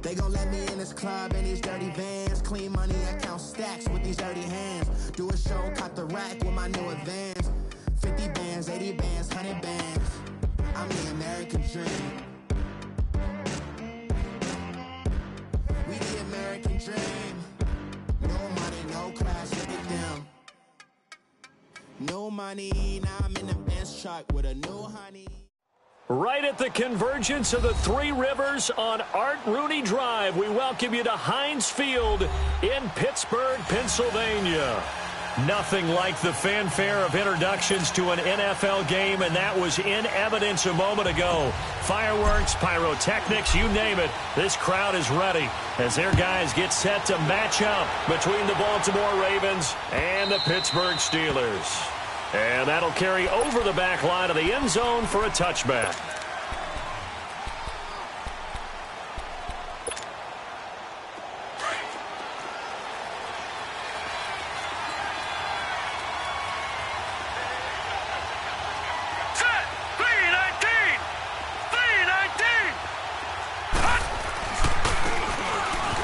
They gon' let me in this club in these dirty vans. Clean money, I count stacks with these dirty hands. Do a show, cop the rack with my new advance. 50 bands, 80 bands, 100 bands. I'm the American dream. We the American dream. No money, no class, look at them. No money, now I'm in the Benz truck with a new honey. Right at the convergence of the Three Rivers on Art Rooney Drive, we welcome you to Heinz Field in Pittsburgh, Pennsylvania. Nothing like the fanfare of introductions to an NFL game, and that was in evidence a moment ago. Fireworks, pyrotechnics, you name it. This crowd is ready as their guys get set to match up between the Baltimore Ravens and the Pittsburgh Steelers. And that'll carry over the back line of the end zone for a touchback.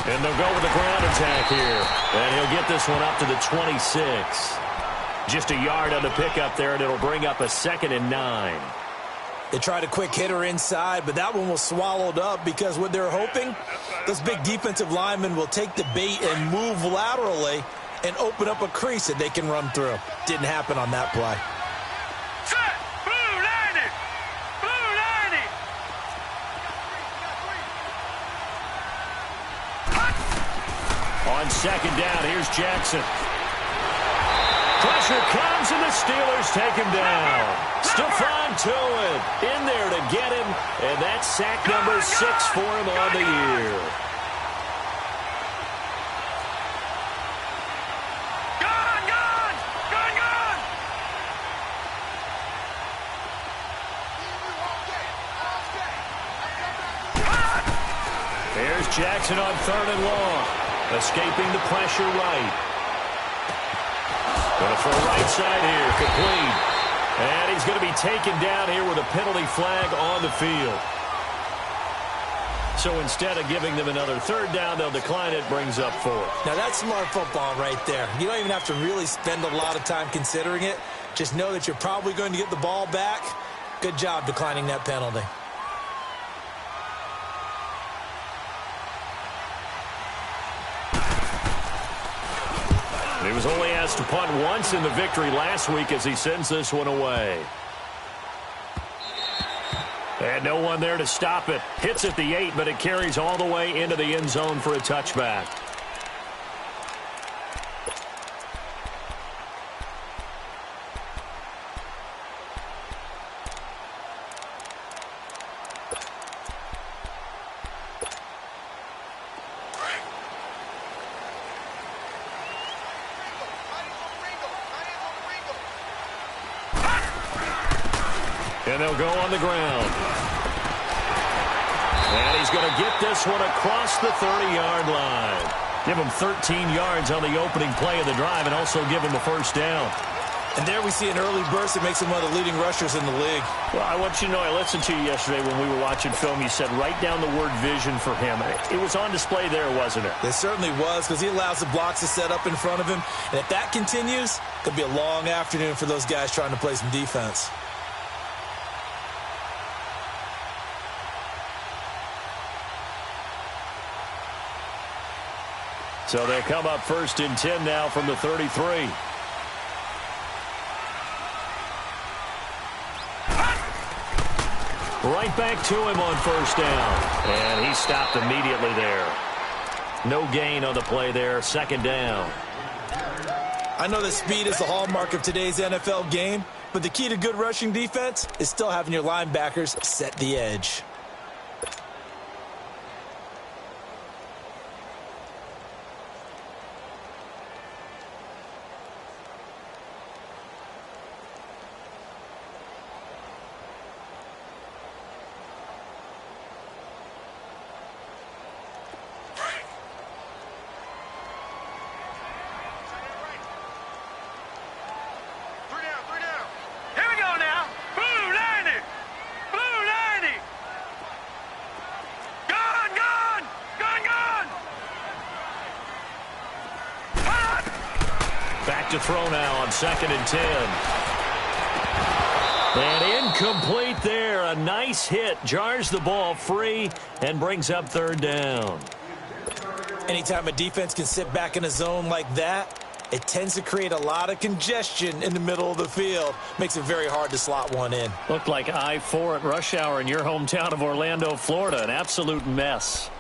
And they'll go with the ground attack here. And he'll get this one up to the 26. Just a yard on the pickup there, and it'll bring up a 2nd and 9. They tried a quick hitter inside, but that one was swallowed up because what they're hoping, those big defensive linemen will take the bait and move laterally and open up a crease that they can run through. Didn't happen on that play. Set! Blue 90! Blue 90! On 2nd down, here's Jackson. Pressure comes, and the Steelers take him down. Stephon Tuitt in there to get him, and that's sack number 6 for him on the year. There's Jackson on 3rd and long, escaping the pressure right. Going to throw right side here, complete. And he's going to be taken down here with a penalty flag on the field. So instead of giving them another 3rd down, they'll decline it, brings up 4. Now that's smart football right there. You don't even have to really spend a lot of time considering it. Just know that you're probably going to get the ball back. Good job declining that penalty. He was only asked to punt once in the victory last week as he sends this one away. And no one there to stop it. Hits at the 8, but it carries all the way into the end zone for a touchback. And they'll go on the ground. And he's going to get this one across the 30-yard line. Give him 13 yards on the opening play of the drive and also give him a 1st down. And there we see an early burst that makes him one of the leading rushers in the league. Well, I want you to know, I listened to you yesterday when we were watching film. You said write down the word vision for him. It was on display there, wasn't it? It certainly was, because he allows the blocks to set up in front of him. And if that continues, it could be a long afternoon for those guys trying to play some defense. So they'll come up 1st and 10 now from the 33. Right back to him on 1st down. And he stopped immediately there. No gain on the play there. 2nd down. I know that speed is the hallmark of today's NFL game, but the key to good rushing defense is still having your linebackers set the edge. to throw now on 2nd and 10. And incomplete there. A nice hit. Jars the ball free and brings up 3rd down. Anytime a defense can sit back in a zone like that, it tends to create a lot of congestion in the middle of the field. Makes it very hard to slot one in. Looked like I-4 at rush hour in your hometown of Orlando, Florida. An absolute mess.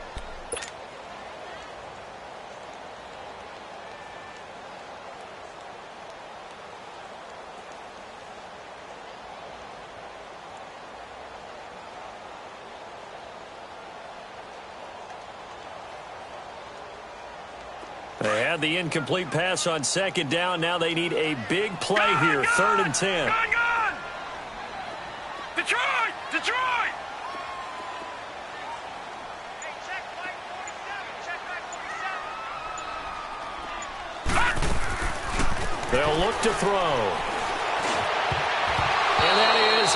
They had the incomplete pass on 2nd down. Now they need a big play here. 3rd and 10. Gun! Detroit! Detroit! Hey, check back 47. Check back 47. They'll look to throw. And that is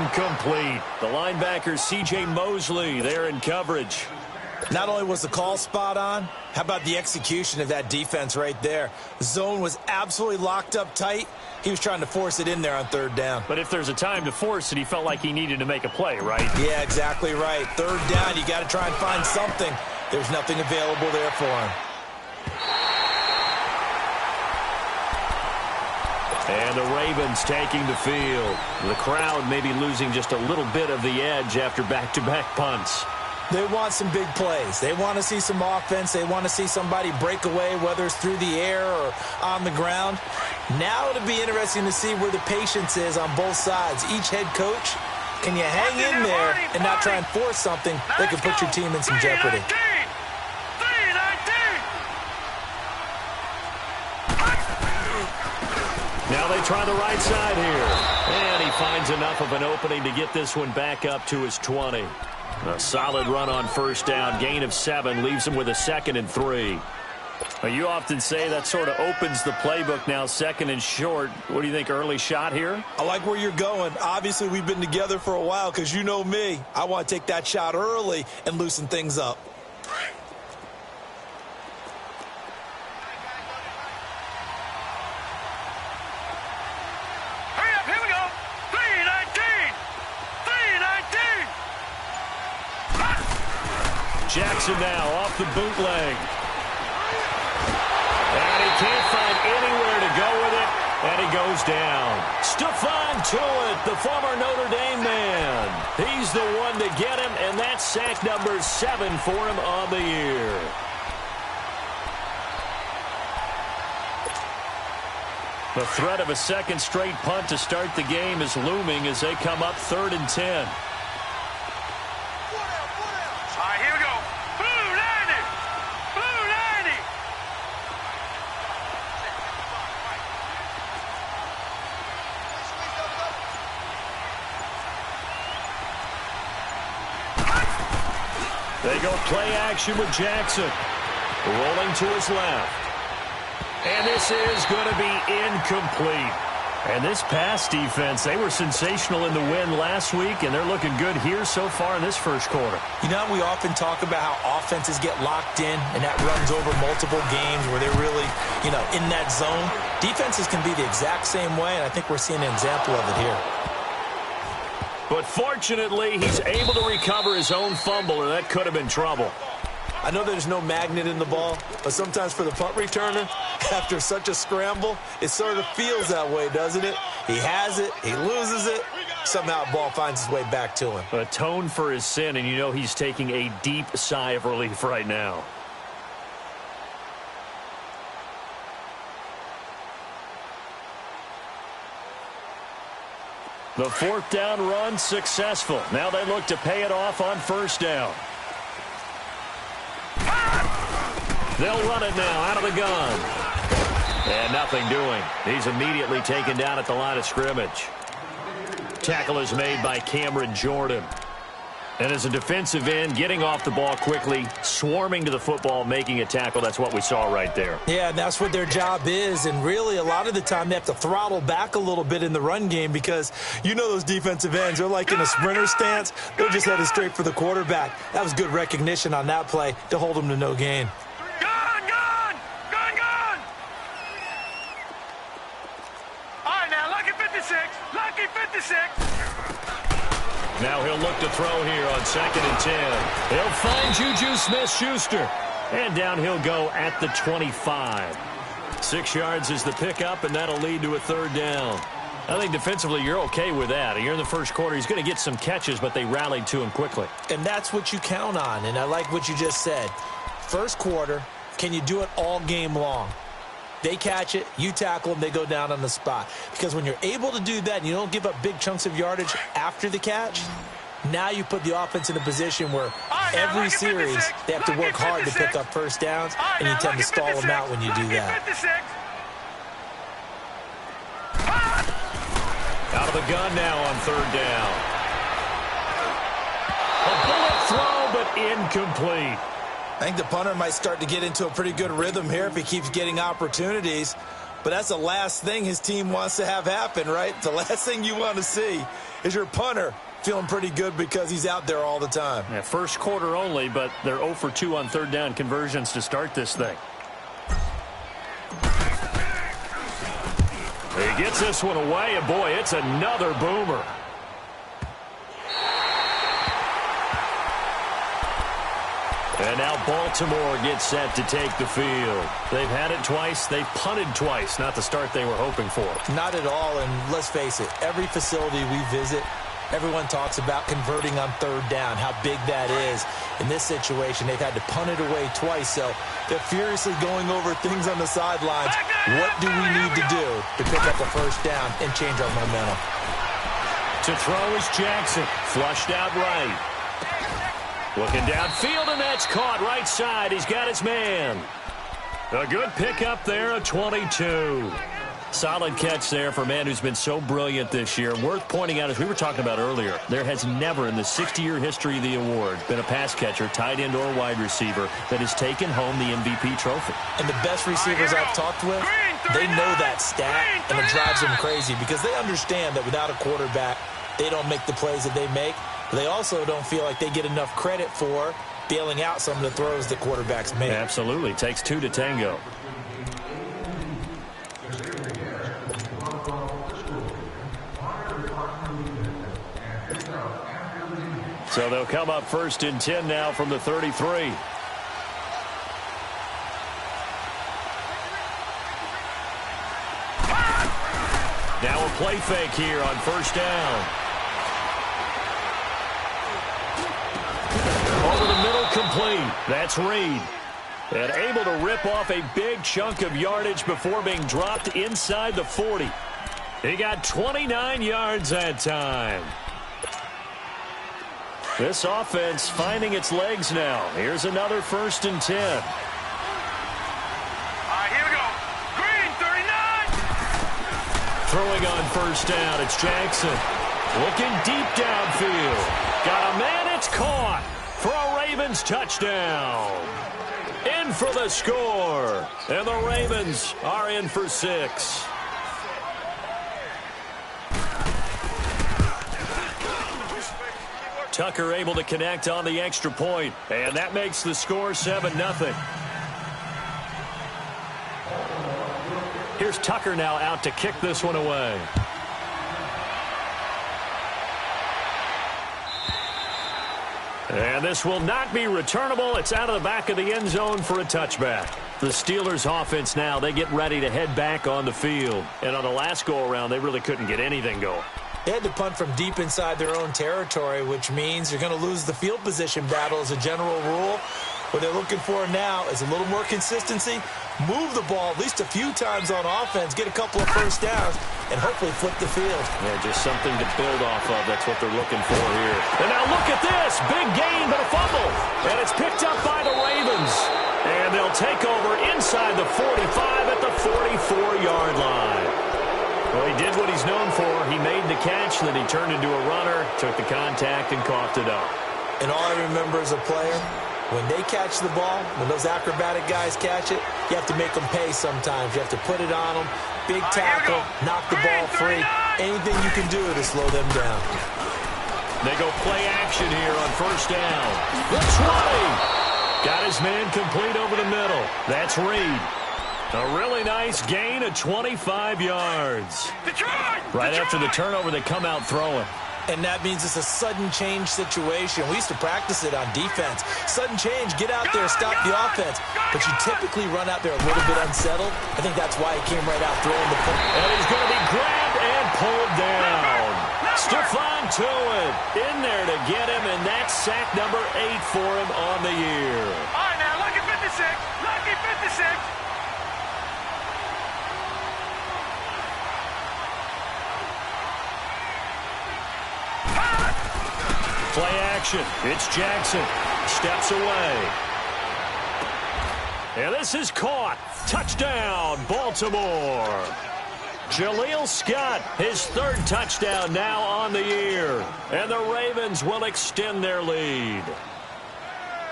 incomplete. The linebacker, C.J. Mosley, there in coverage. Not only was the call spot on, how about the execution of that defense right there? The zone was absolutely locked up tight. He was trying to force it in there on 3rd down. But if there's a time to force it, he felt like he needed to make a play, right? Yeah, exactly right. 3rd down, you got to try and find something. There's nothing available there for him. And the Ravens taking the field. The crowd maybe losing just a little bit of the edge after back-to-back punts. They want some big plays. They want to see some offense. They want to see somebody break away, whether it's through the air or on the ground. Now it'll be interesting to see where the patience is on both sides. Each head coach, can you hang in there and not try and force something that could put your team in some jeopardy? Now they try the right side here. And he finds enough of an opening to get this one back up to his 20. A solid run on 1st down. Gain of 7 leaves him with a 2nd and 3. Well, you often say that sort of opens the playbook now, 2nd and short. What do you think, early shot here? I like where you're going. Obviously, we've been together for a while because you know me. I want to take that shot early and loosen things up. Hurry up, here we go. 319. 319. Jackson now off the bootleg. And he can't find anywhere to go with it, and he goes down. Stephon Tuitt, the former Notre Dame man. He's the one to get him, and that's sack number 7 for him on the year. The threat of a 2nd straight punt to start the game is looming as they come up 3rd and 10. They go play action with Jackson. Rolling to his left. And this is going to be incomplete. And this pass defense, they were sensational in the win last week, and they're looking good here so far in this 1st quarter. You know, we often talk about how offenses get locked in, and that runs over multiple games where they're really, in that zone. Defenses can be the exact same way, and I think we're seeing an example of it here. But fortunately, he's able to recover his own fumble, or that could have been trouble. I know there's no magnet in the ball, but sometimes for the punt returner, after such a scramble, it sort of feels that way, doesn't it? He has it, he loses it, somehow the ball finds its way back to him. Atone for his sin, and you know he's taking a deep sigh of relief right now. The 4th down run successful. Now they look to pay it off on 1st down. They'll run it now out of the gun. And nothing doing. He's immediately taken down at the line of scrimmage. Tackle is made by Cameron Jordan. And as a defensive end, getting off the ball quickly, swarming to the football, making a tackle, that's what we saw right there. Yeah, that's what their job is. And really, a lot of the time, they have to throttle back a little bit in the run game because you know those defensive ends, they're like in a sprinter stance. They're just headed straight for the quarterback. That was good recognition on that play to hold them to no gain. to throw here on 2nd and 10. He'll find Juju Smith-Schuster. And down he'll go at the 25. 6 yards is the pickup, and that'll lead to a 3rd down. I think defensively you're okay with that. Here in the first quarter, he's going to get some catches, but they rallied to him quickly. And that's what you count on, and I like what you just said. First quarter, can you do it all game long? They catch it, you tackle them, they go down on the spot. Because when you're able to do that and you don't give up big chunks of yardage after the catch, now you put the offense in a position where every series they have to work hard to pick up first downs, and you tend to stall them out when you do that. Out of the gun now on 3rd down. A bullet throw, but incomplete. I think the punter might start to get into a pretty good rhythm here if he keeps getting opportunities. But that's the last thing his team wants to have happen, right? The last thing you want to see is your punter feeling pretty good because he's out there all the time. Yeah, first quarter only, but they're 0 for 2 on 3rd down conversions to start this thing. He gets this one away, and boy, it's another boomer. And now Baltimore gets set to take the field. They've had it twice. They've punted twice. Not the start they were hoping for. Not at all, and let's face it, every facility we visit, everyone talks about converting on 3rd down, how big that is. In this situation, they've had to punt it away twice, so they're furiously going over things on the sidelines. What do we need to do to pick up a first down and change our momentum? To throw is Jackson. Flushed out right. Looking downfield, and that's caught right side. He's got his man. A good pickup there, a 22. Solid catch there for a man who's been so brilliant this year. Worth pointing out, as we were talking about earlier, there has never in the 60-year history of the award been a pass catcher, tight end, or wide receiver that has taken home the MVP trophy. And the best receivers I've talked with, they know that stat, and it drives them crazy because they understand that without a quarterback, they don't make the plays that they make. They also don't feel like they get enough credit for bailing out some of the throws that quarterbacks make. Absolutely. Takes 2 to tango. So they'll come up 1st and 10 now from the 33. Now a play fake here on 1st down. Over the middle, complete. That's Reed. And able to rip off a big chunk of yardage before being dropped inside the 40. He got 29 yards that time. This offense finding its legs now. Here's another 1st and 10. All right, here we go. Green, 39. Throwing on 1st down, it's Jackson. Looking deep downfield. Got a man, it's caught for a Ravens touchdown. In for the score. And the Ravens are in for 6. Tucker able to connect on the extra point, and that makes the score 7-0. Here's Tucker now out to kick this one away. And this will not be returnable. It's out of the back of the end zone for a touchback. The Steelers offense now, they get ready to head back on the field. And on the last go-around, they really couldn't get anything going. They had to punt from deep inside their own territory, which means you're going to lose the field position battle as a general rule. What they're looking for now is a little more consistency, move the ball at least a few times on offense, get a couple of first downs, and hopefully flip the field. Yeah, just something to build off of. That's what they're looking for here. And now look at this. Big gain, but a fumble. And it's picked up by the Ravens. And they'll take over inside the 45 at the 44-yard line. Well, he did what he's known for. He made the catch, then he turned into a runner, took the contact, and coughed it up. And all I remember as a player, when they catch the ball, when those acrobatic guys catch it, you have to make them pay sometimes. You have to put it on them, big tackle, knock the ball free. Anything you can do to slow them down. They go play action here on 1st down. The 20. Got his man complete over the middle. That's Reed. A really nice gain of 25 yards. Right after the turnover, they come out throwing. And that means it's a sudden change situation. We used to practice it on defense. Sudden change, get out there, stop the offense. But you typically run out there a little bit unsettled. I think that's why he came right out throwing the foot. And he's going to be grabbed and pulled down. Stephon Tuitt in there to get him, and that's sack number 8 for him on the year. All right, now, lucky 56. Lucky 56. Play action. It's Jackson. Steps away. And this is caught. Touchdown, Baltimore. Jaleel Scott, his 3rd touchdown now on the year. And the Ravens will extend their lead.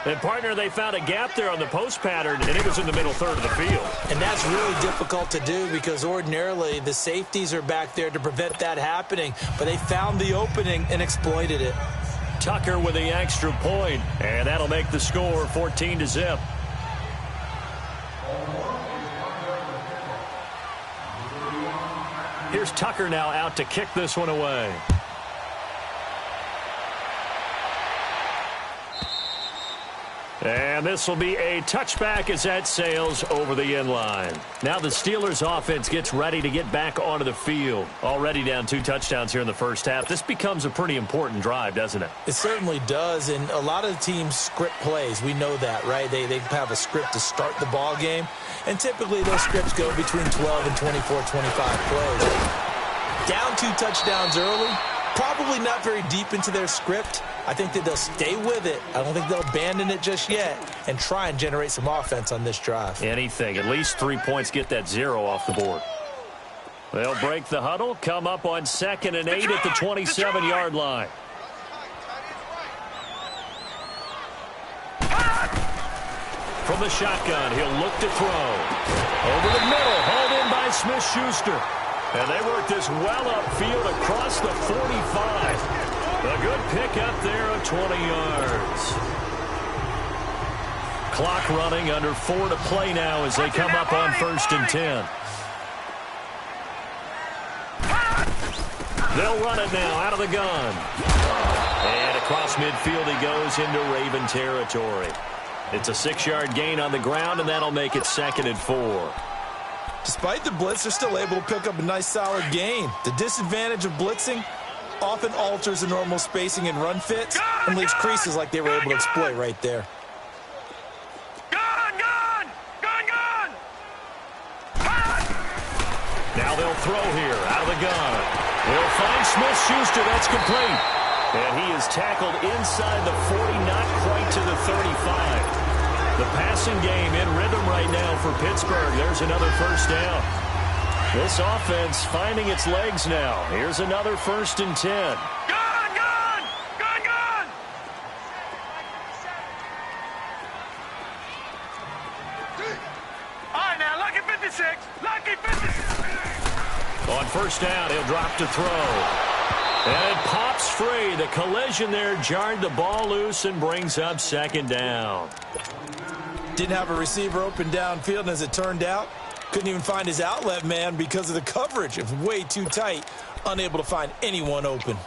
And, partner, they found a gap there on the post pattern, and it was in the middle third of the field. And that's really difficult to do because ordinarily the safeties are back there to prevent that happening. But they found the opening and exploited it. Tucker with the extra point, and that'll make the score 14-0. Here's Tucker now out to kick this one away. And this will be a touchback as that sails over the end line. Now the Steelers offense gets ready to get back onto the field. Already down 2 touchdowns here in the first half. This becomes a pretty important drive, doesn't it? It certainly does, and a lot of the teams script plays. We know that, right? They have a script to start the ball game, and typically those scripts go between 12 and 24, 25 plays. Down 2 touchdowns early, probably not very deep into their script. I think that they'll stay with it. I don't think they'll abandon it just yet and try and generate some offense on this drive. Anything. At least 3 points, get that 0 off the board. They'll break the huddle, come up on 2nd and 8 at the 27-yard line. From the shotgun, he'll look to throw. Over the middle, hauled in by Smith-Schuster. And they work this well upfield across the 45. A good pick up there of 20 yards. Clock running, under 4 to play now as they come up on 1st and 10. They'll run it now out of the gun. And across midfield he goes into Raven territory. It's a 6-yard gain on the ground, and that'll make it 2nd and 4. Despite the blitz, they're still able to pick up a nice solid gain. The disadvantage of blitzing often alters the normal spacing and run fits and leaves creases like they were able to exploit right there. Now they'll throw here out of the gun. They'll find Smith-Schuster. That's complete. And he is tackled inside the 40, not quite to the 35. The passing game in rhythm right now for Pittsburgh. There's another first down. This offense finding its legs now. Here's another 1st and 10. Gun! All right, now, lucky 56. Lucky 56. On 1st down, he'll drop to throw. And it pops free. The collision there jarred the ball loose and brings up 2nd down. Didn't have a receiver open downfield, and as it turned out, couldn't even find his outlet man because of the coverage. It was way too tight, unable to find anyone open.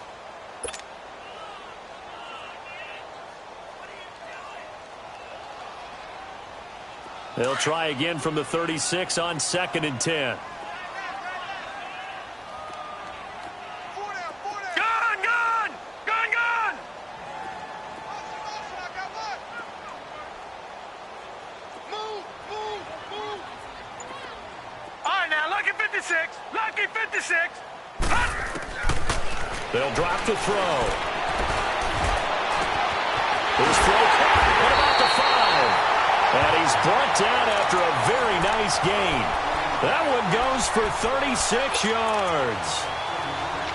They'll try again from the 36 on 2nd and 10. Lucky 56. They'll drop to throw. His throw caught. What about the 5? And he's brought down after a very nice gain. That one goes for 36 yards.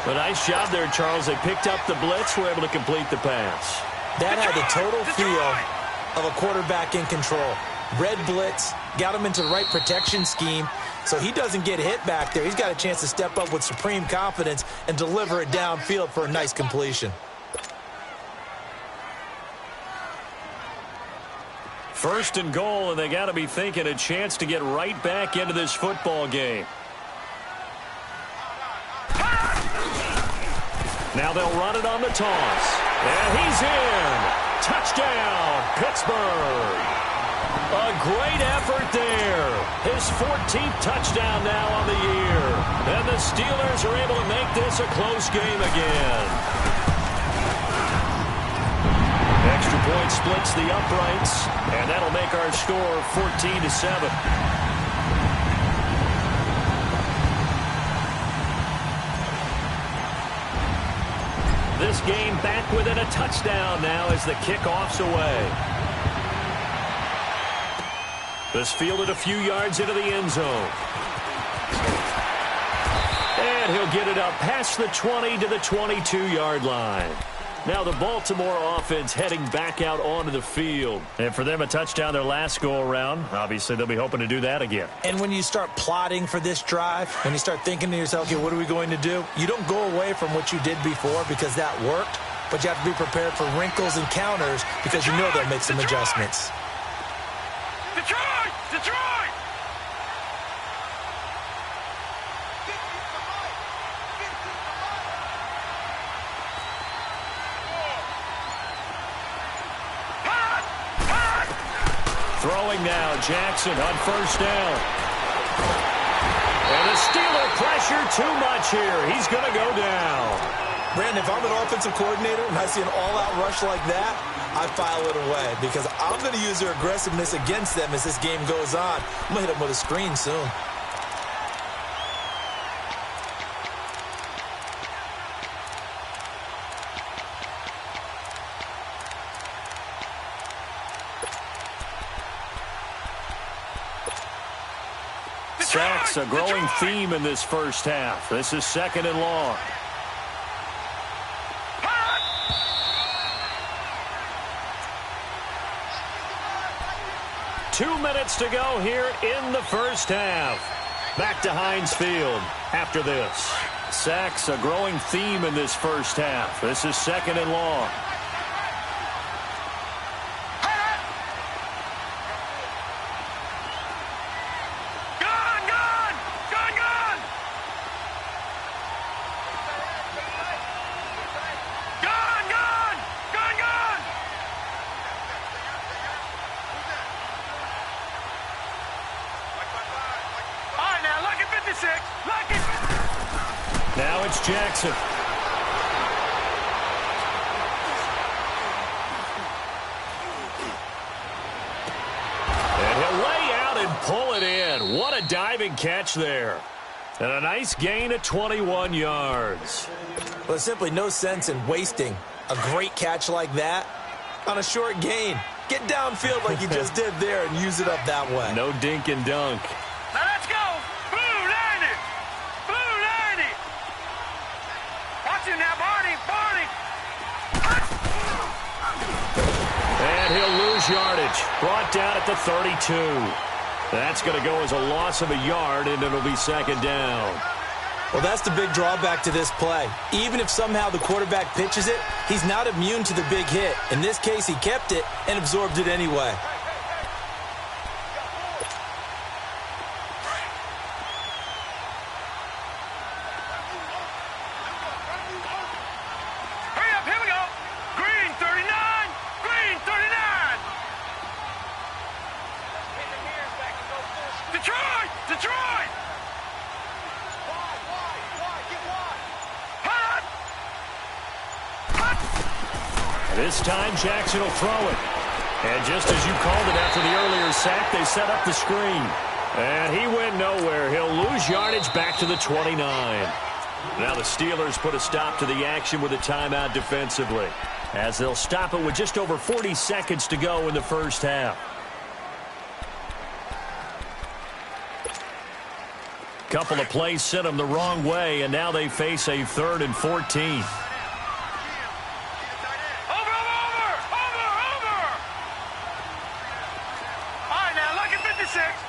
A nice job there, Charles. They picked up the blitz, were able to complete the pass. That had the total feel of a quarterback in control. Red blitz, got him into the right protection scheme, so he doesn't get hit back there. He's got a chance to step up with supreme confidence and deliver it downfield for a nice completion. First and goal, and they got to be thinking a chance to get right back into this football game. Now they'll run it on the toss. And he's in. Touchdown, Pittsburgh. A great effort there. His 14th touchdown now on the year. And the Steelers are able to make this a close game again. Extra point splits the uprights, and that'll make our score 14-7. This game back within a touchdown now as the kickoff's away. This fielded a few yards into the end zone. And he'll get it up past the 20 to the 22-yard line. Now the Baltimore offense heading back out onto the field. And for them, a touchdown their last go-around. Obviously, they'll be hoping to do that again. And when you start plotting for this drive, when you start thinking to yourself, okay, what are we going to do? You don't go away from what you did before because that worked, but you have to be prepared for wrinkles and counters because you know they'll make some adjustments. Detroit! Detroit! Throwing now, Jackson on first down. And the Steeler pressure too much here. He's going to go down. Brandon, if I'm an offensive coordinator and I see an all-out rush like that, I file it away because I'm going to use their aggressiveness against them as this game goes on. I'm going to hit them with a screen soon. Sacks, a growing theme in this first half. This is 2nd and long. Two minutes to go here in the first half. Back to Heinz Field after this. Sacks, a growing theme in this first half. This is 2nd and long. Now it's Jackson. And he'll lay out and pull it in. What a diving catch there. And a nice gain of 21 yards. Well, there's simply no sense in wasting a great catch like that on a short gain. Get downfield like you just did there and use it up that way. No dink and dunk. Now let's go. Blue 90. Blue 90. Watch him now, Barney. Barney. And he'll lose yardage. Brought down at the 32. That's going to go as a loss of a yard, and it'll be 2nd down. Well, that's the big drawback to this play. Even if somehow the quarterback pitches it, he's not immune to the big hit. In this case, he kept it and absorbed it anyway. Hurry up, here we go. Green 39. Green 39. Detroit! Detroit! This time, Jackson will throw it. And just as you called it after the earlier sack, they set up the screen. And he went nowhere. He'll lose yardage back to the 29. Now the Steelers put a stop to the action with a timeout defensively, as they'll stop it with just over 40 seconds to go in the first half. Couple of plays sent them the wrong way, and now they face a 3rd and 14.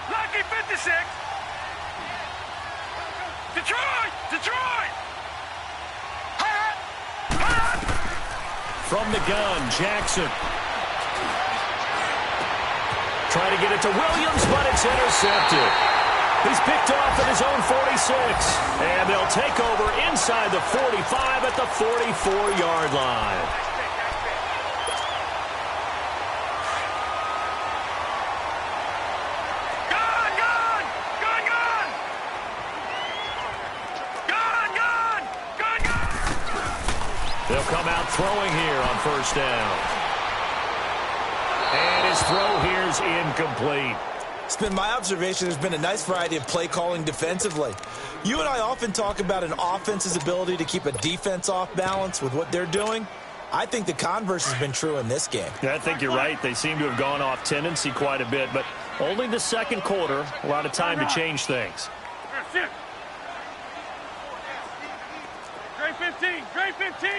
Lucky 56. Detroit! Detroit! From the gun, Jackson. Trying to get it to Williams, but it's intercepted. He's picked off at his own 46. And they'll take over inside the 45 at the 44-yard line. They'll come out throwing here on first down. And his throw here's incomplete. It's been my observation there's been a nice variety of play calling defensively. You and I often talk about an offense's ability to keep a defense off balance with what they're doing. I think the converse has been true in this game. Yeah, I think you're right. They seem to have gone off tendency quite a bit, but only the second quarter, a lot of time to change things. Grade 15, grade 15.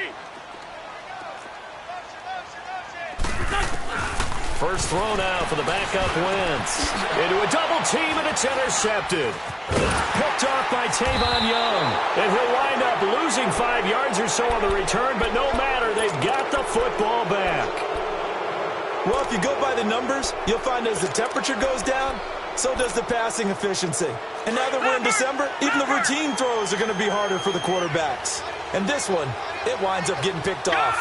First throw now for the backup Wentz. Into a double team, and it's intercepted. Picked off by Tavon Young. And he'll wind up losing 5 yards or so on the return, but no matter, they've got the football back. Well, if you go by the numbers, you'll find as the temperature goes down, so does the passing efficiency. And now that we're in December, even the routine throws are going to be harder for the quarterbacks. And this one, it winds up getting picked off.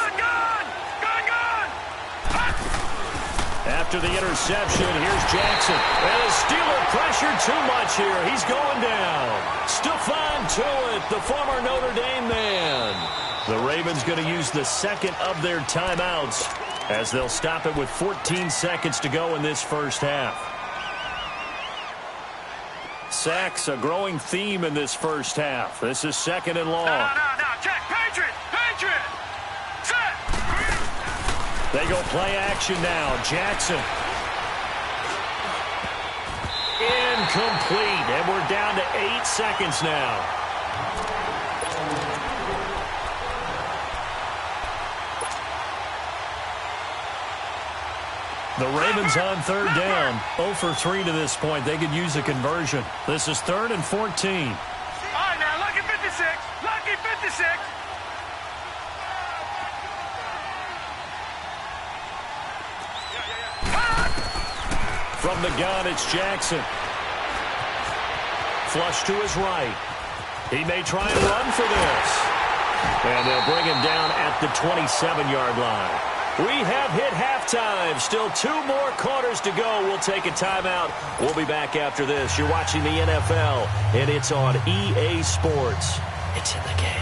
After the interception, here's Jackson. And the Steeler pressure too much here. He's going down. Stephon Tuitt, the former Notre Dame man. The Ravens going to use the second of their timeouts as they'll stop it with 14 seconds to go in this first half. Sacks, a growing theme in this first half. This is second and long. No, check. Patriot. Set. They go play action now. Jackson. Incomplete. And we're down to 8 seconds now. The Ravens on third down. 0 for 3 to this point. They could use a conversion. This is 3rd and 14. All right, now, lucky 56. Lucky 56. From the gun, it's Jackson. Flush to his right. He may try and run for this. And they'll bring him down at the 27-yard line. We have hit halftime. Still 2 more quarters to go. We'll take a timeout. We'll be back after this. You're watching the NFL, and it's on EA Sports. It's in the game.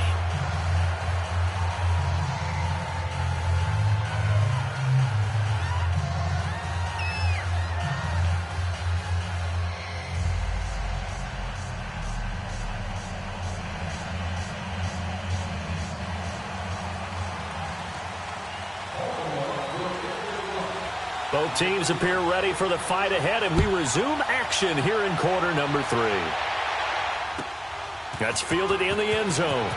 Both teams appear ready for the fight ahead, and we resume action here in quarter number 3. That's fielded in the end zone.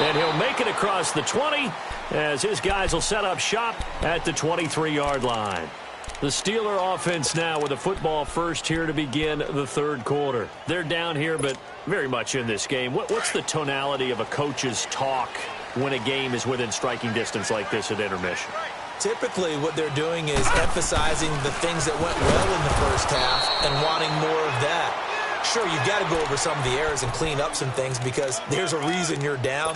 And he'll make it across the 20 as his guys will set up shop at the 23-yard line. The Steeler offense now with a football first here to begin the third quarter. They're down here, but very much in this game. What's the tonality of a coach's talk when a game is within striking distance like this at intermission? Typically, what they're doing is emphasizing the things that went well in the first half and wanting more of that. Sure, you've got to go over some of the errors and clean up some things because there's a reason you're down.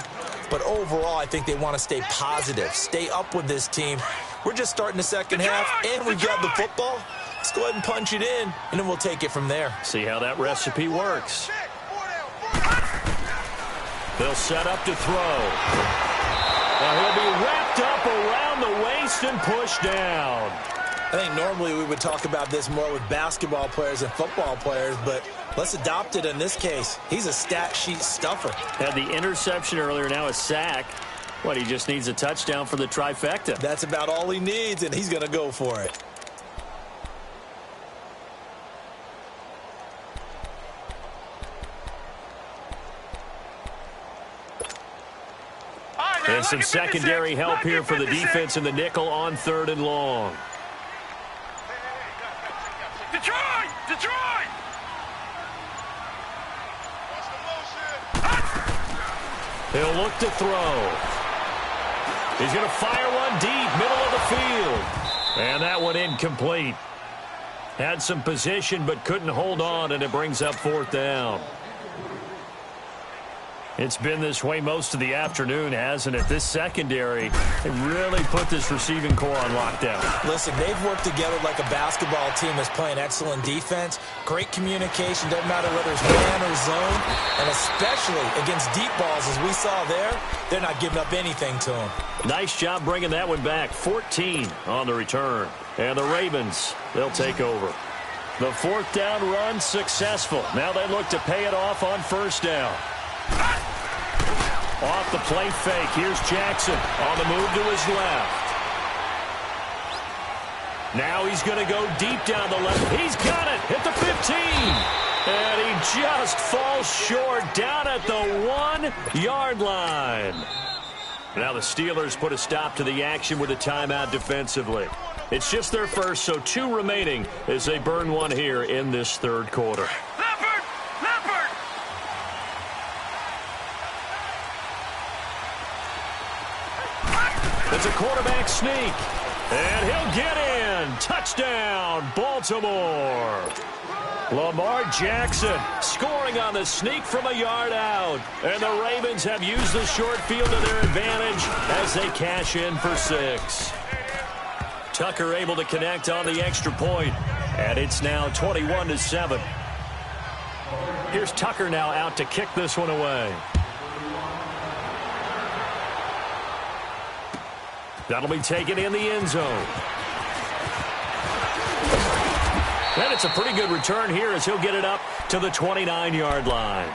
But overall, I think they want to stay positive, stay up with this team. We're just starting the second half, and we've got the football. Let's go ahead and punch it in, and then we'll take it from there. See how that recipe works. They'll set up to throw. Now he'll be wrapped up around the waist and pushed down. I think normally we would talk about this more with basketball players and football players, but let's adopt it in this case. He's a stat sheet stuffer. Had the interception earlier, now a sack. What, he just needs a touchdown for the trifecta. That's about all he needs, and he's going to go for it. And some secondary help here for the defense in the nickel on 3rd and long. Detroit! He'll look to throw. He's going to fire one deep, middle of the field. And that one incomplete. Had some position but couldn't hold on, and it brings up 4th down. It's been this way most of the afternoon, hasn't it? This secondary, they really put this receiving core on lockdown. Listen, they've worked together like a basketball team that's playing excellent defense. Great communication, doesn't matter whether it's man or zone. And especially against deep balls, as we saw there, they're not giving up anything to them. Nice job bringing that one back. 14 on the return. And the Ravens, they'll take over. The 4th down run successful. Now they look to pay it off on 1st down. Off the play fake. Here's Jackson on the move to his left. Now he's going to go deep down the left. He's got it at the 15. And he just falls short down at the 1-yard line. Now the Steelers put a stop to the action with a timeout defensively. It's just their first, so 2 remaining as they burn one here in this 3rd quarter. It's a quarterback sneak, and he'll get in. Touchdown, Baltimore. Lamar Jackson scoring on the sneak from a yard out. And the Ravens have used the short field to their advantage as they cash in for 6. Tucker able to connect on the extra point, and it's now 21-7. Here's Tucker now out to kick this one away. That'll be taken in the end zone. And it's a pretty good return here as he'll get it up to the 29-yard line.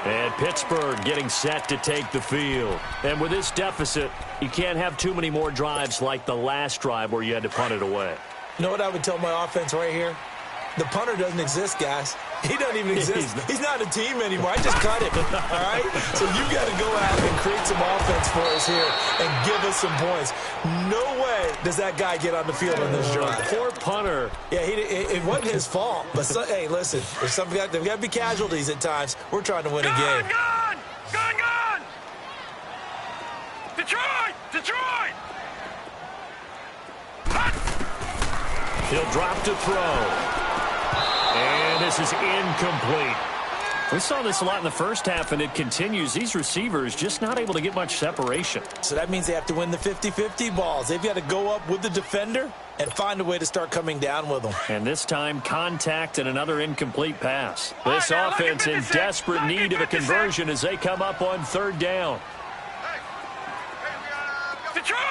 And Pittsburgh getting set to take the field. And with this deficit, you can't have too many more drives like the last drive where you had to punt it away. You know what I would tell my offense right here? The punter doesn't exist, guys. He doesn't even exist. He's not a team anymore. I just cut him, all right? So you got to go out and create some offense for us here and give us some points. No way does that guy get on the field in this drive. Poor punter. Yeah, it wasn't his fault. But, hey, listen, there's there's got to be casualties at times. We're trying to win a game. Gone! Detroit! He'll drop to throw. And this is incomplete. We saw this a lot in the first half, and it continues. These receivers just not able to get much separation. So that means they have to win the 50-50 balls. They've got to go up with the defender and find a way to start coming down with them. And this time, contact and another incomplete pass. This offense in desperate need of a conversion as they come up on 3rd down. Detroit!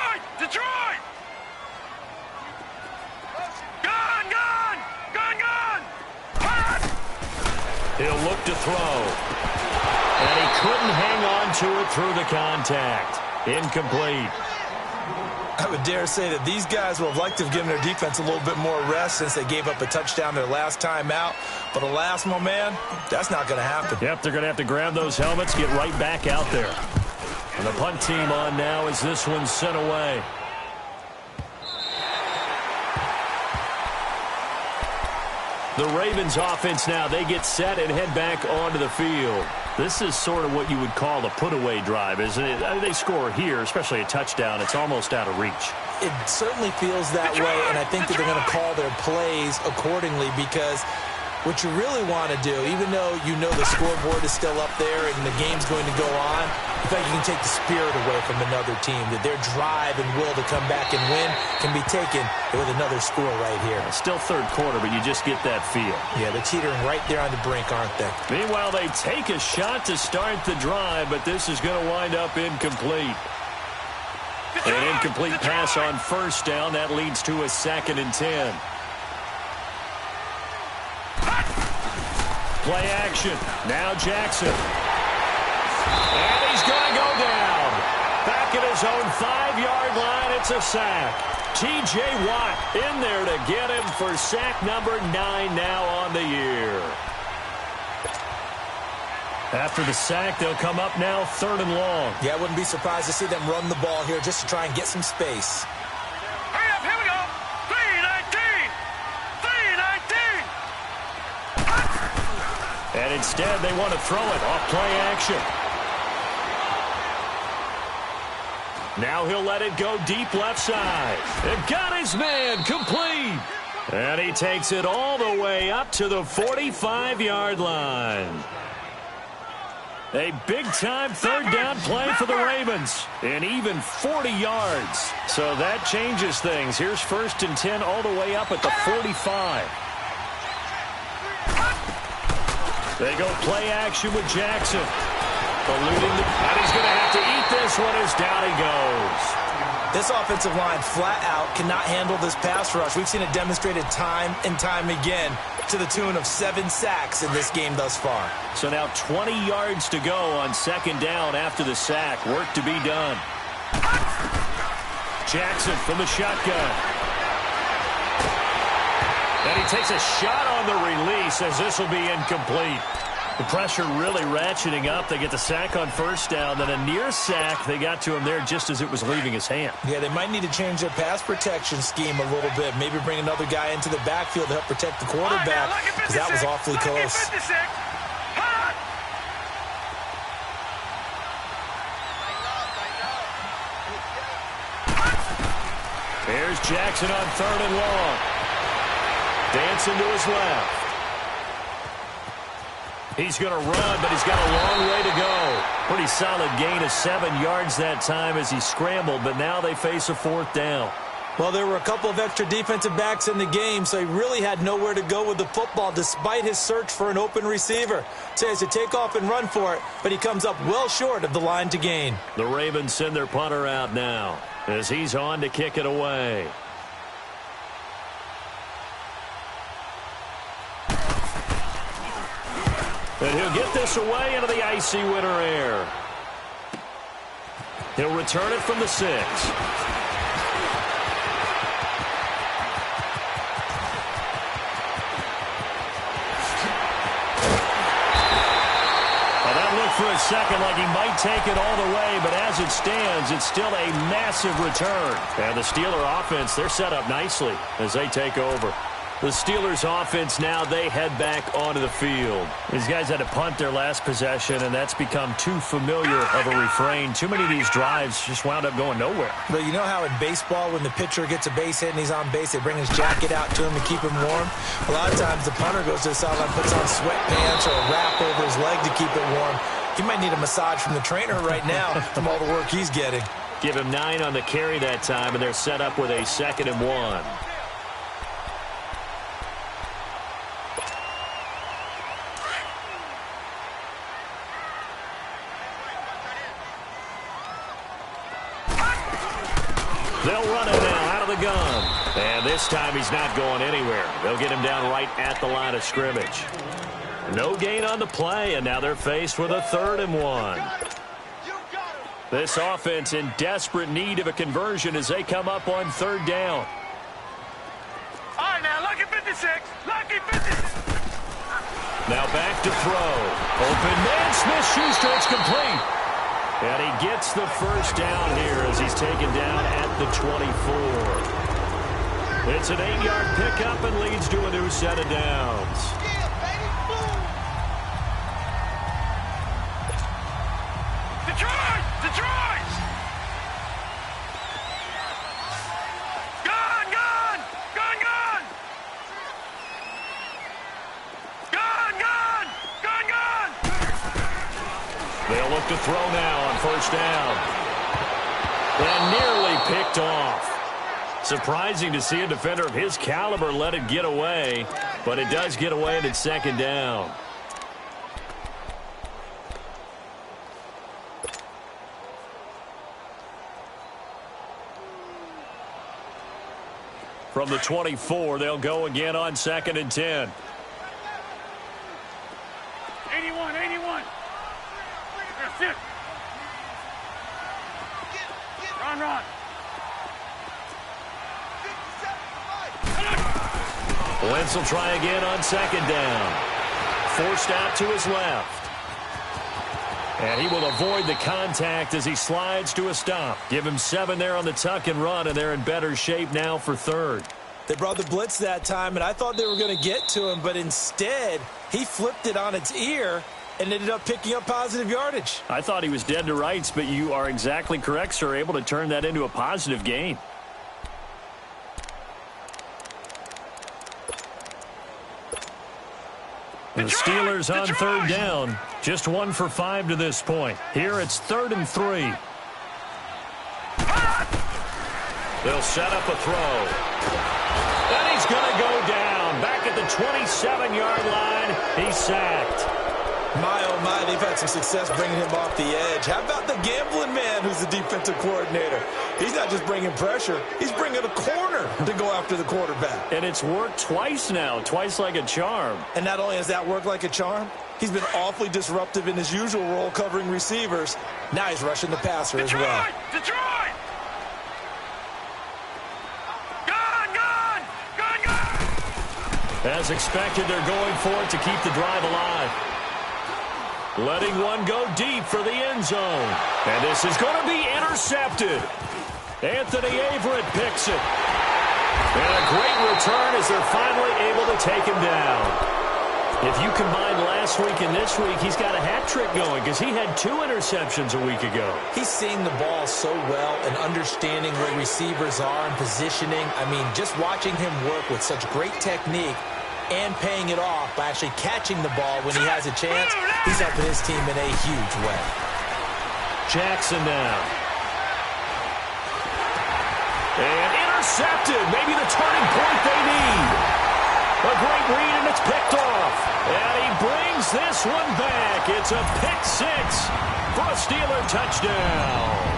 He'll look to throw. And he couldn't hang on to it through the contact. Incomplete. I would dare say that these guys will have liked to have given their defense a little bit more rest since they gave up a touchdown their last time out. But alas, my man, that's not going to happen. Yep, they're going to have to grab those helmets, get right back out there. And the punt team on now as this one's sent away. The Ravens offense now, they get set and head back onto the field. This is sort of what you would call a put-away drive, isn't it? I mean, they score here, especially a touchdown. It's almost out of reach. It certainly feels that way, and I think that they're going to call their plays accordingly because what you really want to do, even though you know the scoreboard is still up there and the game's going to go on, in fact, you can take the spirit away from another team, that their drive and will to come back and win can be taken with another score right here. Still 3rd quarter, but you just get that feel. Yeah, they're teetering right there on the brink, aren't they? Meanwhile, they take a shot to start the drive, but this is going to wind up incomplete. An incomplete pass on 1st down. That leads to a 2nd and 10. Play action. Now Jackson. And he's going to go down. Back at his own 5-yard line. It's a sack. T.J. Watt in there to get him for sack number 9 now on the year. After the sack, they'll come up now 3rd and long. Yeah, I wouldn't be surprised to see them run the ball here just to try and get some space. Hurry up, here we go. 3-19. And instead, they want to throw it off play action. Now he'll let it go deep left side. And got his man complete. And he takes it all the way up to the 45-yard line. A big-time third down play for the Ravens. And even 40 yards. So that changes things. Here's 1st and 10 all the way up at the 45. They go play action with Jackson. And he's going to have to eat this one as down he goes. This offensive line flat out cannot handle this pass rush. We've seen it demonstrated time and time again to the tune of 7 sacks in this game thus far. So now 20 yards to go on 2nd down after the sack. Work to be done. Jackson from the shotgun. And he takes a shot on the release as this will be incomplete. The pressure really ratcheting up. They get the sack on 1st down, then a near sack. They got to him there just as it was leaving his hand. Yeah, they might need to change their pass protection scheme a little bit. Maybe bring another guy into the backfield to help protect the quarterback, because that was awfully close. Here's Jackson on 3rd and long. Dancing to his left. He's going to run, but he's got a long way to go. Pretty solid gain of 7 yards that time as he scrambled, but now they face a 4th down. Well, there were a couple of extra defensive backs in the game, so he really had nowhere to go with the football despite his search for an open receiver. So he has to take off and run for it, but he comes up well short of the line to gain. The Ravens send their punter out now as he's on to kick it away. And he'll get this away into the icy winter air. He'll return it from the 6. For a second like he might take it all the way, but as it stands, it's still a massive return. And the Steeler offense, they're set up nicely as they take over. The Steelers offense now, they head back onto the field. These guys had to punt their last possession, and that's become too familiar of a refrain. Too many of these drives just wound up going nowhere. But you know how in baseball, when the pitcher gets a base hit and he's on base, they bring his jacket out to him to keep him warm? A lot of times the punter goes to the sideline, puts on sweatpants or a wrap over his leg to keep it warm. He might need a massage from the trainer right now from all the work he's getting. Give him 9 on the carry that time, and they're set up with a 2nd and 1. They'll run it now out of the gun. And this time he's not going anywhere. They'll get him down right at the line of scrimmage. No gain on the play, and now they're faced with a 3rd and 1. This offense in desperate need of a conversion as they come up on 3rd down. All right, now, lucky 56. Lucky 56. Now back to throw. Open man, Smith-Schuster, it's complete. And he gets the 1st down here as he's taken down at the 24. It's an 8-yard pickup and leads to a new set of downs. Detroit! Gone! Gone! Gone! Gone! Gone! Gone! Gone! Gone! They'll look to throw now on 1st down. And nearly picked off. Surprising to see a defender of his caliber let it get away, but it does get away and it's 2nd down. From the 24, they'll go again on 2nd and 10. 81, 81. That's it. Run. Wentz will try again on 2nd down. Forced out to his left. And he will avoid the contact as he slides to a stop. Give him 7 there on the tuck and run, and they're in better shape now for 3rd. They brought the blitz that time, and I thought they were going to get to him, but instead, he flipped it on its ear and ended up picking up positive yardage. I thought he was dead to rights, but you are exactly correct, sir, able to turn that into a positive gain. The Steelers on third down. Just 1 for 5 to this point. Here it's 3rd and 3. They'll set up a throw. And he's going to go down. Back at the 27-yard line. He's sacked. My, oh my, they've had some success bringing him off the edge. How about the gambling man who's the defensive coordinator? He's not just bringing pressure. He's bringing a corner to go after the quarterback. And it's worked twice now, twice like a charm. And not only has that worked like a charm, he's been awfully disruptive in his usual role covering receivers. Now he's rushing the passer as well. Detroit! As expected, they're going for it to keep the drive alive. Letting one go deep for the end zone. And this is going to be intercepted. Anthony Averett picks it. And a great return as they're finally able to take him down. If you combine last week and this week, he's got a hat trick going because he had 2 interceptions a week ago. He's seeing the ball so well and understanding where receivers are and positioning. I mean, just watching him work with such great technique and paying it off by actually catching the ball when he has a chance, he's helping his team in a huge way. Jackson now. And intercepted. Maybe the turning point they need. A great read, and it's picked off. And he brings this one back. It's a pick 6 for a Steeler touchdown.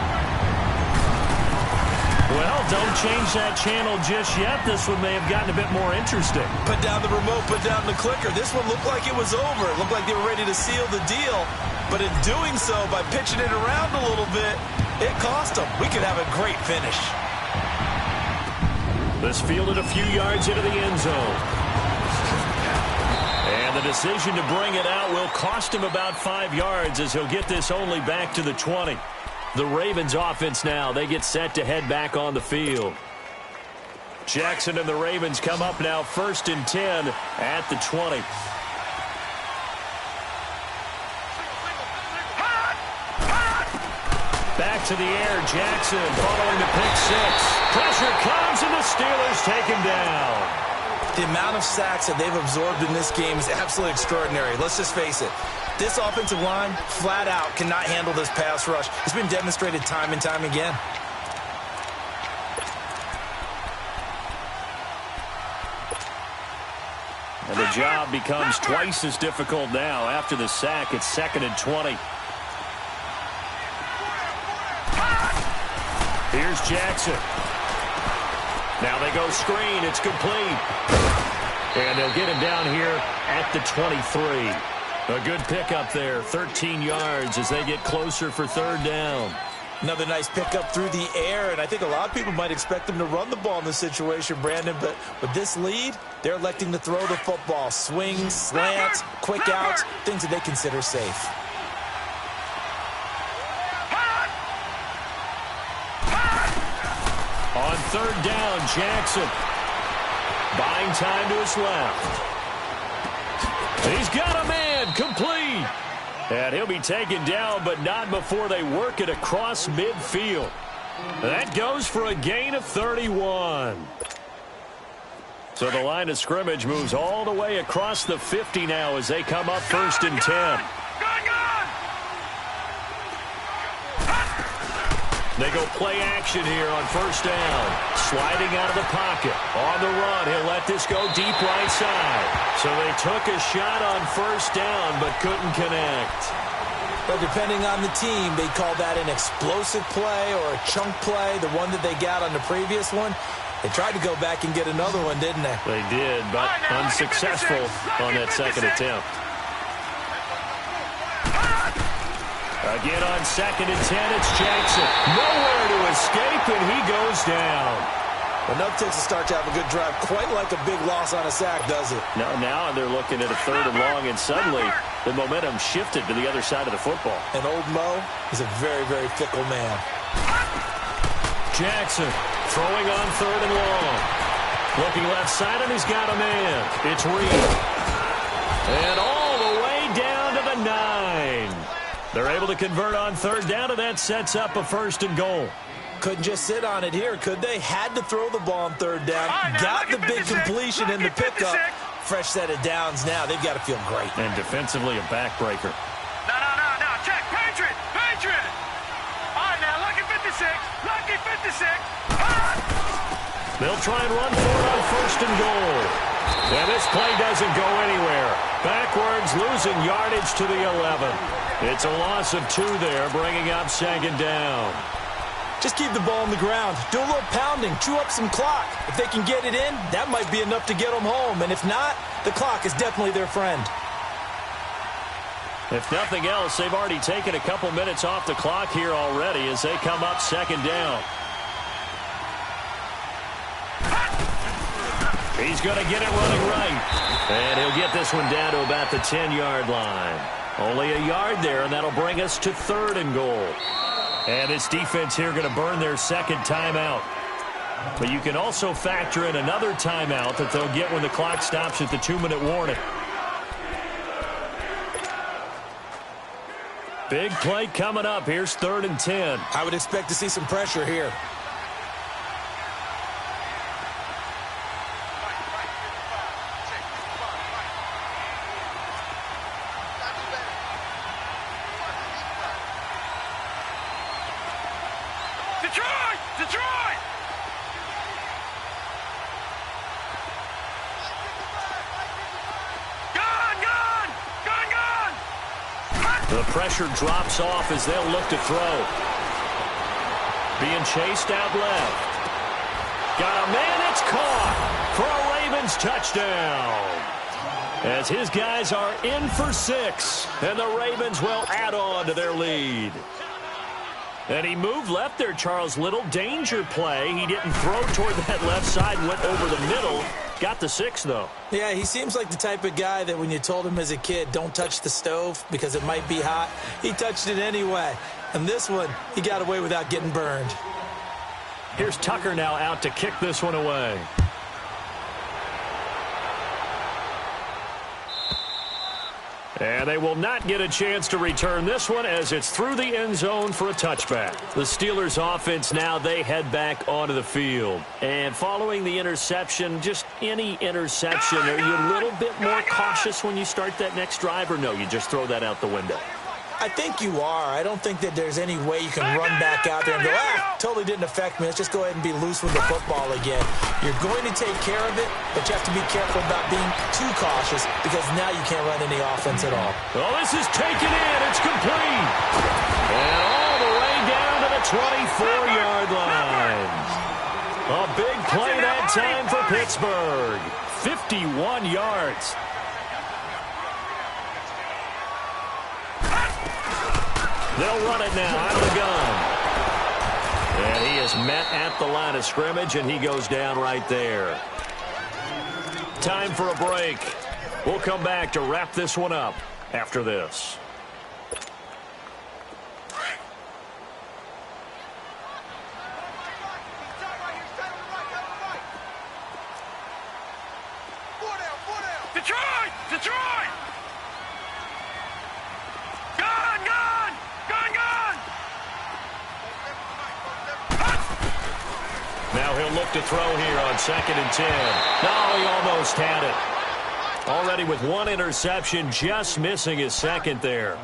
Well, don't change that channel just yet. This one may have gotten a bit more interesting. Put down the remote, put down the clicker. This one looked like it was over. It looked like they were ready to seal the deal. But in doing so, by pitching it around a little bit, it cost them. We could have a great finish. This fielded a few yards into the end zone. And the decision to bring it out will cost him about 5 yards as he'll get this only back to the 20. The Ravens offense now, they get set to head back on the field. Jackson and the Ravens come up now 1st and 10 at the 20. Back to the air, Jackson following the pick 6. Pressure comes and the Steelers take him down. The amount of sacks that they've absorbed in this game is absolutely extraordinary. Let's just face it. This offensive line, flat out, cannot handle this pass rush. It's been demonstrated time and time again. And the job becomes twice as difficult now. After the sack, it's 2nd and 20. Here's Jackson. Now they go screen. It's complete. And they'll get him down here at the 23. A good pickup there, 13 yards as they get closer for 3rd down. Another nice pickup through the air, and I think a lot of people might expect them to run the ball in this situation, Brandon, but with this lead, they're electing to throw the football. Swings, slants, quick outs, things that they consider safe. On 3rd down, Jackson. Buying time to his left. He's got a man, complete. And he'll be taken down, but not before they work it across midfield. That goes for a gain of 31. So the line of scrimmage moves all the way across the 50 now as they come up 1st and 10. They go play action here on 1st down. Sliding out of the pocket. On the run, he'll let this go deep right side. So they took a shot on 1st down, but couldn't connect. But depending on the team, they call that an explosive play or a chunk play, the one that they got on the previous one. They tried to go back and get another one, didn't they? They did, but unsuccessful on that 2nd attempt. Again on 2nd and 10, it's Jackson. Nowhere to escape, and he goes down. Enough takes to start to have a good drive. Quite like a big loss on a sack, does it? No, now they're looking at a 3rd and long, and suddenly the momentum shifted to the other side of the football. And old Mo is a very, very fickle man. Jackson throwing on 3rd and long. Looking left side, and he's got a man. It's Reed. And all the way down to the 9. They're able to convert on 3rd down, and that sets up a 1st and goal. Couldn't just sit on it here, could they? Had to throw the ball on 3rd down. Got the big completion in the pickup. fresh set of downs now. They've got to feel great. And defensively, a backbreaker. No. Check. Patriot. All right, now, lucky 56. They'll try and run for it on 1st and goal. And this play doesn't go anywhere. Backwards, losing yardage to the 11. It's a loss of 2 there, bringing up 2nd down. Just keep the ball on the ground. Do a little pounding. Chew up some clock. If they can get it in, that might be enough to get them home. And if not, the clock is definitely their friend. If nothing else, they've already taken a couple minutes off the clock here already as they come up 2nd down. He's going to get it running right. And he'll get this one down to about the 10-yard line. Only a yard there, and that'll bring us to 3rd and goal. And this defense here going to burn their 2nd timeout. But you can also factor in another timeout that they'll get when the clock stops at the 2-minute warning. Big play coming up. Here's 3rd and 10. I would expect to see some pressure here. Detroit! Gone! The pressure drops off as they'll look to throw. Being chased out left. Got a man, it's caught for a Ravens touchdown. As his guys are in for 6, and the Ravens will add on to their lead. And he moved left there, Charles. Little danger play. He didn't throw toward that left side, went over the middle. Got the 6, though. Yeah, he seems like the type of guy that when you told him as a kid, don't touch the stove because it might be hot, he touched it anyway. And this one, he got away without getting burned. Here's Tucker now out to kick this one away. And they will not get a chance to return this one as it's through the end zone for a touchback. The Steelers offense now, they head back onto the field. And following the interception, just any interception, are you a little bit more cautious when you start that next drive, or no, you just throw that out the window? I think you are. I don't think that there's any way you can run back out there and go, totally didn't affect me. Let's just go ahead and be loose with the football again. You're going to take care of it, but you have to be careful about being too cautious because now you can't run any offense at all. Well, this is taken in. It's complete. And all the way down to the 24-yard line. A big play that time for Pittsburgh. 51 yards. They'll run it now out of the gun. And he is met at the line of scrimmage, and he goes down right there. Time for a break. We'll come back to wrap this one up after this. Detroit! Now he'll look to throw here on 2nd and 10. No, he almost had it. Already with one interception, just missing his 2nd there.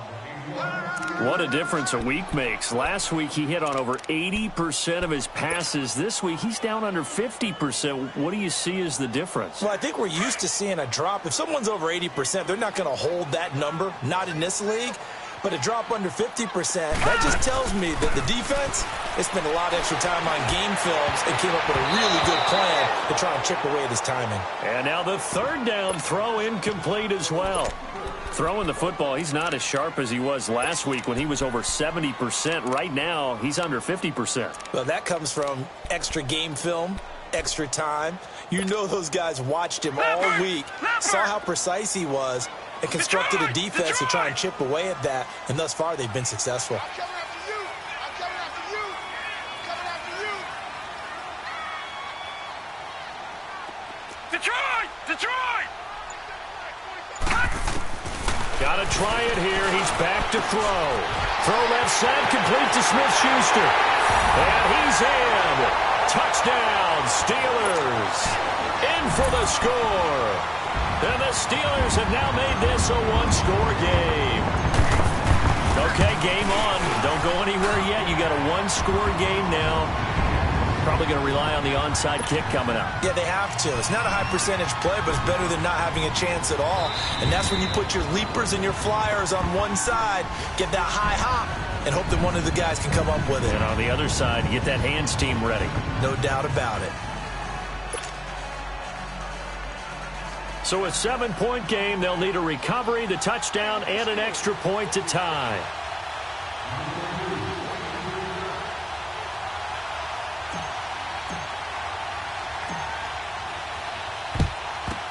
What a difference a week makes. Last week he hit on over 80% of his passes. This week he's down under 50%. What do you see as the difference? Well, I think we're used to seeing a drop. If someone's over 80%, they're not going to hold that number, not in this league. But a drop under 50%, that just tells me that the defense, they spent a lot of extra time on game films and came up with a really good plan to try and chip away at his timing. And now the 3rd down throw incomplete as well. Throwing the football, he's not as sharp as he was last week when he was over 70%. Right now, he's under 50%. Well, that comes from extra game film, extra time. You know those guys watched him all week, saw how precise he was, and constructed a defense to try and chip away at that, and thus far they've been successful. Detroit! Gotta try it here. He's back to throw. Throw left side, complete to Smith-Schuster. And he's in. touchdown, Steelers. In for the score. And the Steelers have now made this a one-score game. Okay, game on. Don't go anywhere yet. You got a one-score game now. Probably going to rely on the onside kick coming up. Yeah, they have to. It's not a high percentage play, but it's better than not having a chance at all. And that's when you put your leapers and your flyers on one side, get that high hop, and hope that one of the guys can come up with it. And on the other side, get that hands team ready. No doubt about it. So a 7-point game. They'll need a recovery, the touchdown, and an extra point to tie.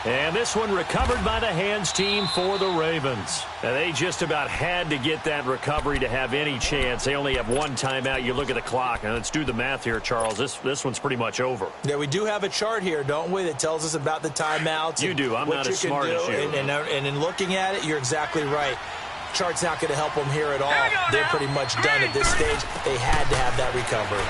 And this one recovered by the hands team for the Ravens. And they just about had to get that recovery to have any chance. They only have one timeout. You look at the clock. And let's do the math here, Charles. This one's pretty much over. Yeah, we do have a chart here, don't we, that tells us about the timeouts. You do. I'm not as smart as you. And in looking at it, you're exactly right. Chart's not going to help them here at all. They're pretty much done at this stage. They had to have that recovery.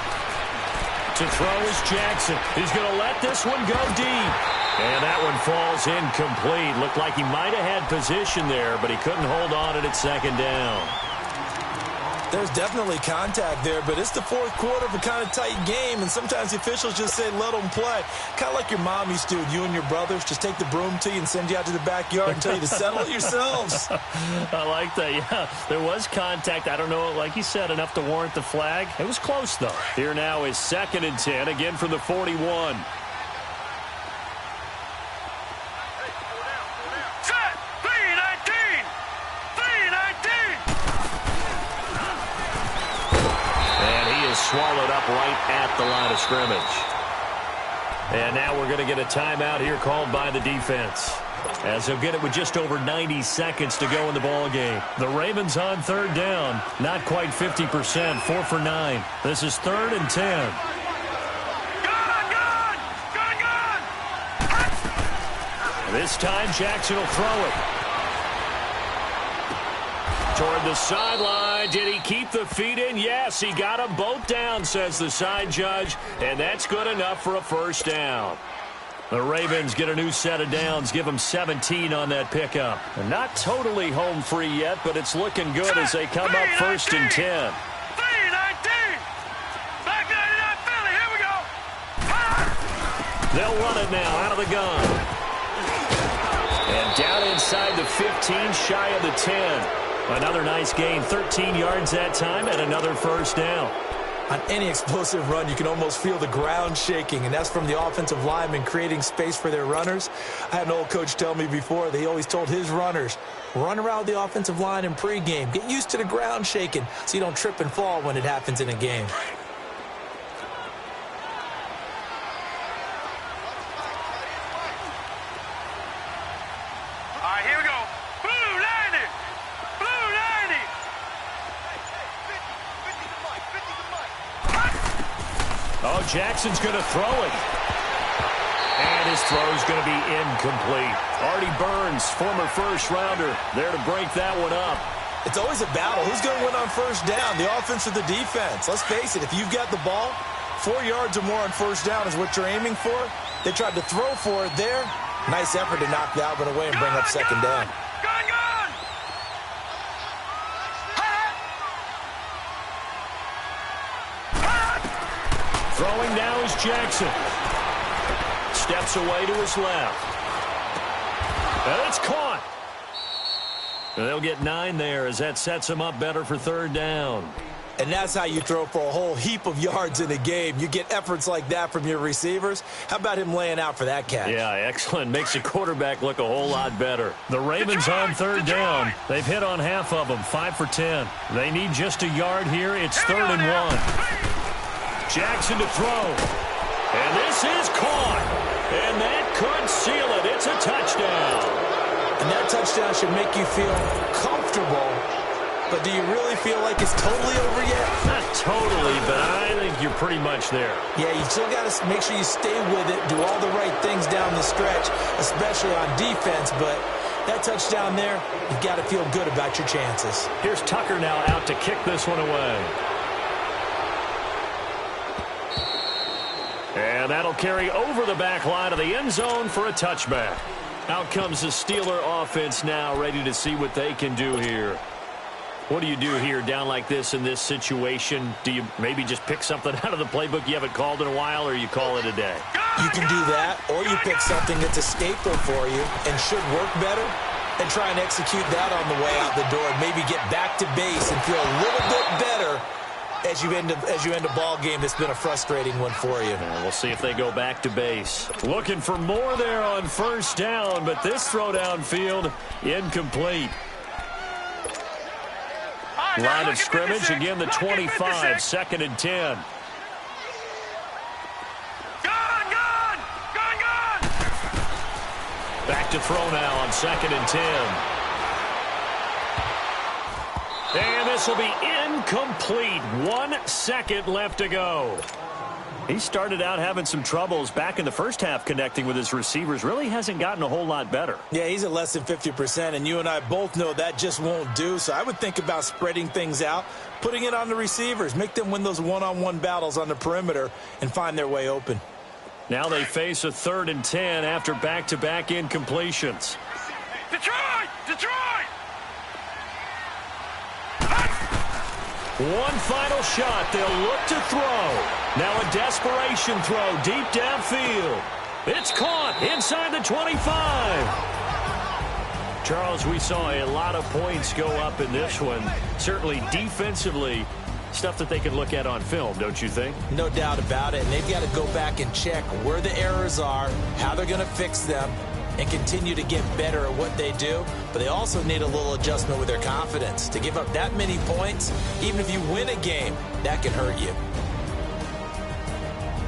To throw is Jackson. He's going to let this one go deep. And that one falls incomplete. Looked like he might have had position there, but he couldn't hold on at second down. There's definitely contact there, but it's the fourth quarter of a kind of tight game, and sometimes the officials just say, let them play. Kind of like your mom used to with you and your brothers. Just take the broom to you and send you out to the backyard and tell you to settle it yourselves. I like that, yeah. There was contact. I don't know, like you said, enough to warrant the flag. It was close, though. Here now is 2nd and 10, again from the 41. Swallowed up right at the line of scrimmage. And now we're going to get a timeout here called by the defense, as they'll get it with just over 90 seconds to go in the ball game. The Ravens on 3rd down, not quite 50%, 4 for 9. This is 3rd and 10. This time Jackson will throw it. Toward the sideline. Did he keep the feet in? Yes, he got them both down, says the side judge, and that's good enough for a first down. The Ravens get a new set of downs, give them 17 on that pickup. And not totally home free yet, but it's looking good as they come up 1st and 10. They'll run it now out of the gun. And down inside the 15, shy of the 10. Another nice gain, 13 yards that time, and another first down. On any explosive run, you can almost feel the ground shaking, and that's from the offensive linemen creating space for their runners. I had an old coach tell me before, they always told his runners, run around the offensive line in pregame. Get used to the ground shaking so you don't trip and fall when it happens in a game. Jackson's going to throw it. And his throw is going to be incomplete. Artie Burns, former first-rounder, there to break that one up. It's always a battle. Who's going to win on first down, the offense or the defense? Let's face it, if you've got the ball, 4 yards or more on first down is what you're aiming for. They tried to throw for it there. Nice effort to knock that one away and bring up second down. Throwing now is Jackson. Steps away to his left. And it's caught. And they'll get 9 there as that sets them up better for 3rd down. And that's how you throw for a whole heap of yards in a game. You get efforts like that from your receivers. How about him laying out for that catch? Yeah, excellent. Makes the quarterback look a whole lot better. The Ravens on 3rd down. They've hit on half of them, 5 for 10. They need just a yard here. It's 3rd and 1. Jackson to throw. And this is caught. And that could seal it. It's a touchdown. And that touchdown should make you feel comfortable. But do you really feel like it's totally over yet? Not totally, but I think you're pretty much there. Yeah, you still got to make sure you stay with it, do all the right things down the stretch, especially on defense. But that touchdown there, you've got to feel good about your chances. Here's Tucker now out to kick this one away. And that'll carry over the back line of the end zone for a touchback. Out comes the Steeler offense now, ready to see what they can do here. What do you do here down like this in this situation? Do you maybe just pick something out of the playbook you haven't called in a while, or you call it a day? You can do that, or you pick something that's a staple for you and should work better and try and execute that on the way out the door and maybe get back to base and feel a little bit better as you end a ball game that's been a frustrating one for you. And we'll see if they go back to base. Looking for more there on first down, but this throw downfield incomplete. Line of scrimmage, again the 25, 2nd and 10. Back to throw now on 2nd and 10. And this will be incomplete. 1 second left to go. He started out having some troubles back in the first half connecting with his receivers. Really hasn't gotten a whole lot better. Yeah, he's at less than 50%, and you and I both know that just won't do. So I would think about spreading things out, putting it on the receivers, make them win those one-on-one battles on the perimeter and find their way open. Now they face a 3rd and 10 after back-to-back incompletions. Detroit! Detroit! One final shot. They'll look to throw. Now a desperation throw deep downfield. It's caught inside the 25. Charles, we saw a lot of points go up in this one. Certainly defensively, stuff that they can look at on film, don't you think? No doubt about it. And they've got to go back and check where the errors are, how they're going to fix them, and continue to get better at what they do. But they also need a little adjustment with their confidence. To give up that many points, even if you win a game, that can hurt you.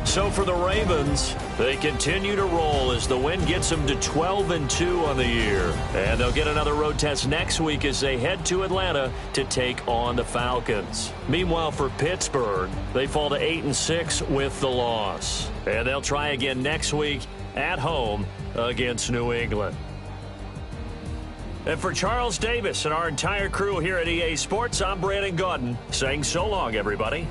So for the Ravens, they continue to roll as the win gets them to 12-2 on the year. And they'll get another road test next week as they head to Atlanta to take on the Falcons. Meanwhile, for Pittsburgh, they fall to 8-6 with the loss. And they'll try again next week at home against New England. And for Charles Davis and our entire crew here at EA Sports, I'm Brandon Gaudin saying so long, everybody.